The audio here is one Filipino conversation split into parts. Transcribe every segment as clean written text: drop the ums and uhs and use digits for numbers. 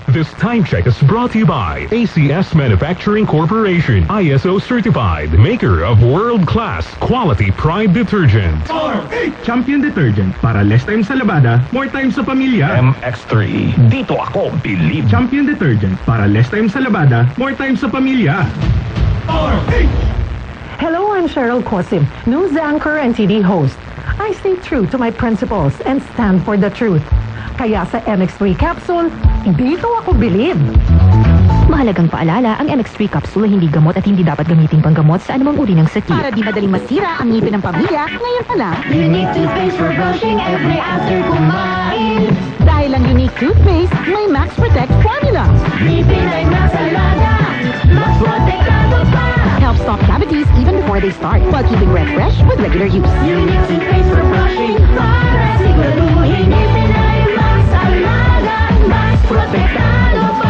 This time check is brought to you by ACS Manufacturing Corporation, ISO certified, maker of world-class quality Pride detergent. Champion detergent para less time sa labada, more time sa pamilya. MX3, dito ako believe. Champion detergent para less time sa labada, more time sa pamilya. Hello, I'm Cheryl Cosim, news anchor and TV host. I stay true to my principles and stand for the truth. Kaya sa MX3 capsule, dito ako believe. Mahalagang paalala, ang MX3 capsule ay hindi gamot at hindi dapat gamitin panggamot sa anumang uri ng sakit. Para di madaling masira ang ngipin ng pamilya, ngayon pa lang. Unique toothpaste for brushing every after kumain. Dahil ang unique toothpaste, may Max Protect formula. Ngipin ay mas alaga, mas protektado pa. Helps stop cavities even before they start, while keeping breath fresh with regular use. Unique toothpaste for brushing, para siguraduhin ngipin ay mas alaga, mas protektado pa.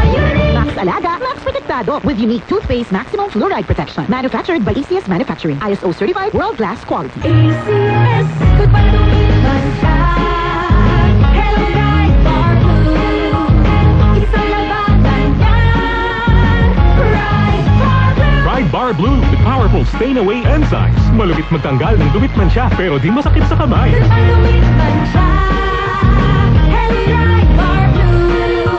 Max Alaga, Max Protectado with unique toothpaste maximum fluoride protection. Manufactured by ACS Manufacturing. ISO certified world-class quality. ACS, goodbye to Mancha. Hello Bright Bar Blue. Isa labanan yan. Bright Bar Blue. Pride Bar Blue with powerful stain-away enzymes. Malupit magtanggal ng dumit man siya pero di masakit sa kamay. Goodbye to Mancha. Hello Bright Bar Blue.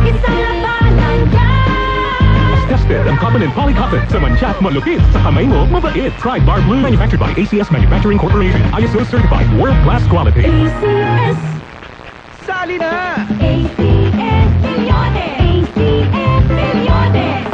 Isa labanan yan. Tested ang common and polycotton sa mancha at malupit sa kamay mo, mabait. Pride Bar Blue, manufactured by ACS Manufacturing Corporation, ISO certified, world-class quality. ACS. Sali na! ACS Milyones. ACS Milyones.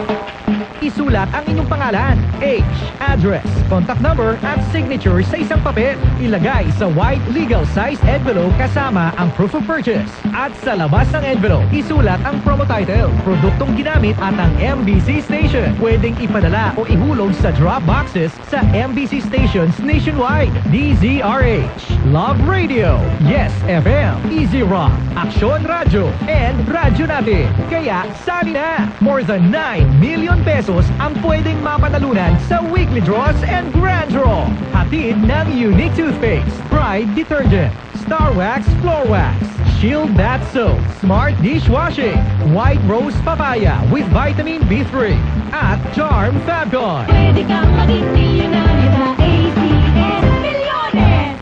Isulat ang inyong pangalan, age, address, contact number at signature sa isang papel. Ilagay sa white legal size envelope kasama ang proof of purchase. At sa labas ng envelope, isulat ang promo title, produktong ginamit at ang MBC station. Pwedeng ipadala o ihulog sa drop boxes sa MBC stations nationwide. DZRH, Love Radio, Yes FM, Easy Rock, Aksyon Radio, and Radyo Natin. Kaya sali na! More than 9 million pesos ang pwedeng mapanalunan sa weekly draws and grand draw. Hatid ng unique toothpaste, Pride detergent, Star Wax Floor Wax, Shield Bath Soap, Smart Dishwashing, White Rose Papaya with Vitamin B3, at Charm Fabcon. Pwede kang maging milyonaryo sa ACS Milyones.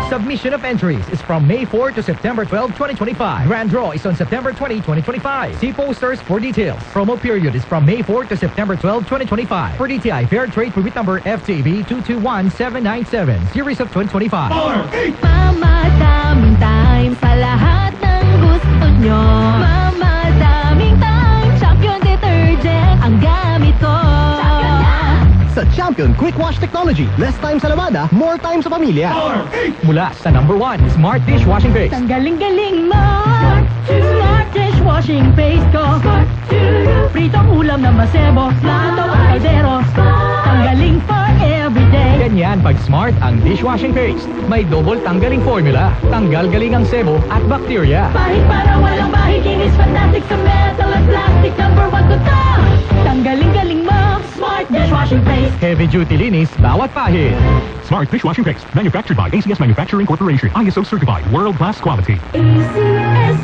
Submission of entries is from May 4 to September 12, 2025. Grand draw is on September 20, 2025. See posters for details. Promo period is from May 4 to September 12, 2025. For DTI Fair Trade Permit Number FTB 221797, Series of 2025. Mama, daming time sa lahat ng gusto nyo. Mama, daming time, Champion detergent ang gamit ko. Sa Champion Quick Wash Technology, less time sa labada, more time sa pamilya. Mula sa number 1, Smart Dishwashing Paste. Ang galing-galing mo. Smart dishwashing paste ko. Pritong ulam na masebo, plato at kaldero. Tanggaling for everyday. Ganyan pag Smart ang dishwashing paste. May double tanggaling formula. Tanggal galing ang sebo at bacteria. Bahid para walang bahid, kinis fantastic sa metal at plastic. Number 1 to top. Tanggaling-galing mo. Smart dishwashing paste. Heavy duty linis, bawat pahid. Smart dishwashing paste, manufactured by ACS Manufacturing Corporation, ISO certified, world-class quality. ACS.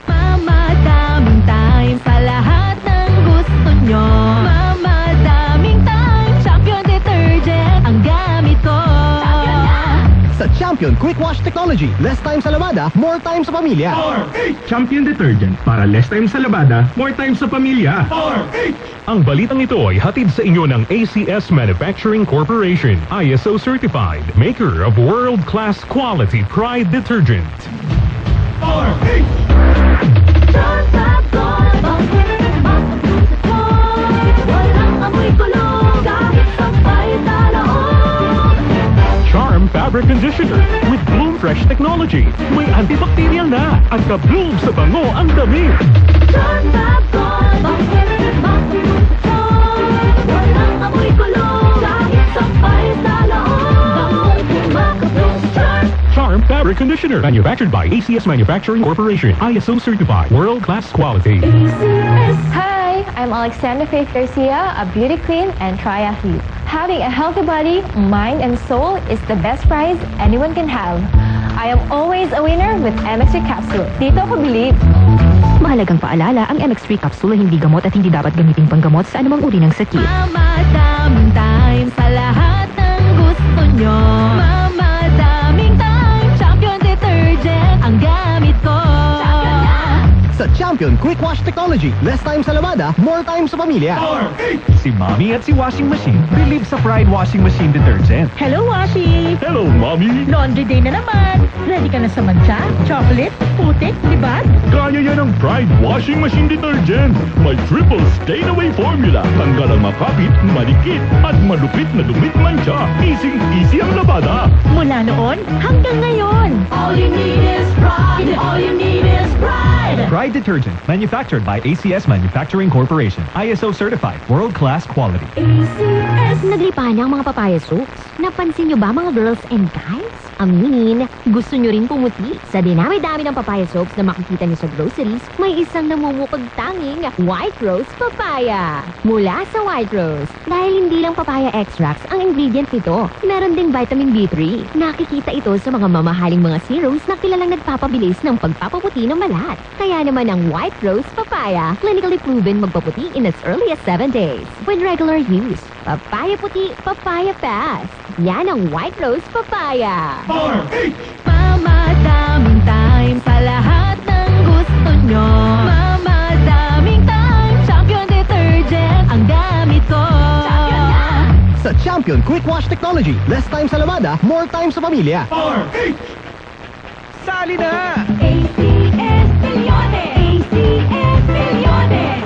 Mama, daming time sa lahat ng gusto nyo. Mama, daming time, Champion detergent ang gamit ko. Sa Champion Quick Wash Technology, less time sa labada, more time sa pamilya. Champion detergent para less time sa labada, more time sa pamilya. Ang balitang ito ay hatid sa inyo ng ACS Manufacturing Corporation, ISO certified, maker of world-class quality Pride detergent. Charm Fabric Conditioner with Bloom Fresh Technology. May antibacterial na at ka-bloom sa bango ang damit. Charm Fabric Conditioner, manufactured by ACS Manufacturing Corporation, ISO certified, world-class quality. Hi, I'm Alexandra Faith Garcia, a beauty queen and triathlete. Having a healthy body, mind, and soul is the best prize anyone can have. I am always a winner with MX3 Capsule. Dito ako believe. Mahalagang paalala, ang MX3 capsule ay hindi gamot at hindi dapat gamitin panggamot sa anumang uri ng sakit. Mamadaming time sa lahat ng gusto nyo. Mamadaming time, Champion Detergent ang gamit ko. Sa Champion Quick Wash Technology, less time sa lavada, more time sa pamilya. Si Mommy at si Washing Machine believe sa Pride Washing Machine Detergent. Hello, Washi! Hello, Mommy! Laundry day na naman. Ready ka na sa mancha, chocolate, putik, libag? Kaya yan ang Pride Washing Machine Detergent. May triple stain-away formula. Tanggal ang makapit, malikit, at malupit na dumit mancha. Easy ang labada. Mula noon hanggang ngayon. All you need is pride. All you need is pride. Pride Detergent, manufactured by ACS Manufacturing Corporation. ISO certified, world-class quality. ACS! Naglipahan na ang mga papaya soaps. Napansin nyo ba mga girls and guys? Aminin, gusto nyo rin pumuti. Sa dinami-dami ng papaya soaps na makikita nyo sa groceries, may isang namumukag tanging White Rose Papaya. Mula sa White Rose, dahil hindi lang papaya extracts ang ingredient nito, meron ding vitamin B3. Nakikita ito sa mga mamahaling mga serums na kilalang nagpapabilis ng pagpapaputi ng balat. Kaya naman ang White Rose Papaya, clinically proven magpaputi in as early as 7 days. With regular use, papaya puti, papaya fast. Yan ang White Rose Papaya. Mamadaming time sa lahat ng gusto nyo. Mamadaming time, Champion Detergent ang gamit ko. Sa Champion Quick Wash Technology, less time sa lavada, more time sa pamilya. Sali na! ACS Milyones! ACS Milyones!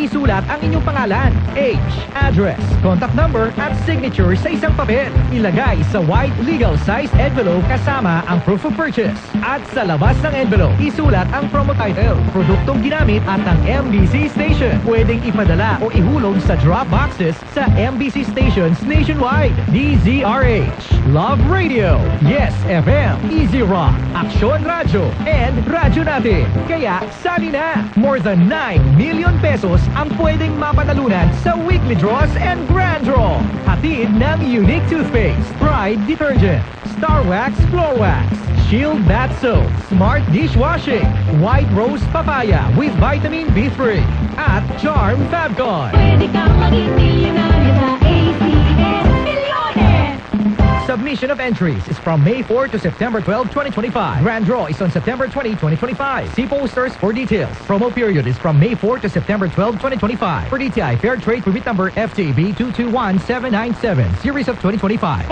Isulat ang inyong pangalan, age, address, contact number at signature sa isang papel. Ilagay sa white legal size envelope kasama ang proof of purchase. At sa labas ng envelope, isulat ang promo title, produktong ginamit at ang MBC station. Pwedeng ipadala o ihulog sa drop boxes sa MBC stations nationwide. DZRH, Love Radio, Yes FM, Easy Rock, Aksyon Radio, and Radyo Natin. Kaya sali na! More than 9 million pesos ang pwedeng mapanalunan sa weekly draws and grand draw. Hatid ng unique toothpaste, Pride Detergent, Star Wax Floor Wax, Shield Bath Soap, Smart Dishwashing, White Rose Papaya with Vitamin B3, at Charm Fabcon. Pwede kang maging milyonaryo sa ACS Milyones! Submission of entries is from May 4 to September 12, 2025. Grand draw is on September 20, 2025. See posters for details. Promo period is from May 4 to September 12, 2025. For DTI Fair Trade Permit Number FTB 221797, Series of 2025.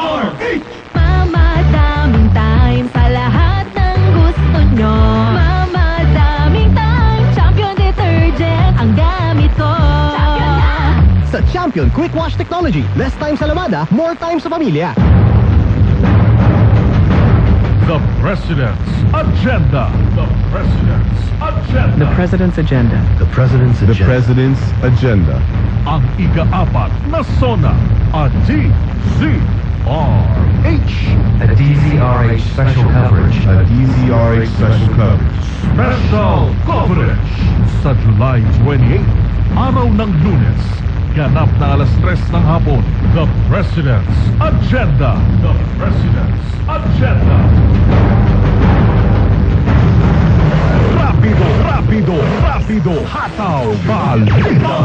Mamadaming time sa lahat ng gusto nyo. Mamadaming time, Champion Detergent ang gamit ko. Sa Champion Quick Wash Technology, less time sa lavada, more time sa pamilya. The President's Agenda. The President's Agenda. The President's Agenda. The President's Agenda. The President's Agenda. Ang ika-4 na SONA, a DZRH. A DZRH special coverage. A DZRH special coverage. Special coverage sa July 28, araw ng Lunes. Ganap na alas 3 ng hapon. The President's Agenda. The President's Agenda. Rapido, rapido, rapido. Hataw, balita.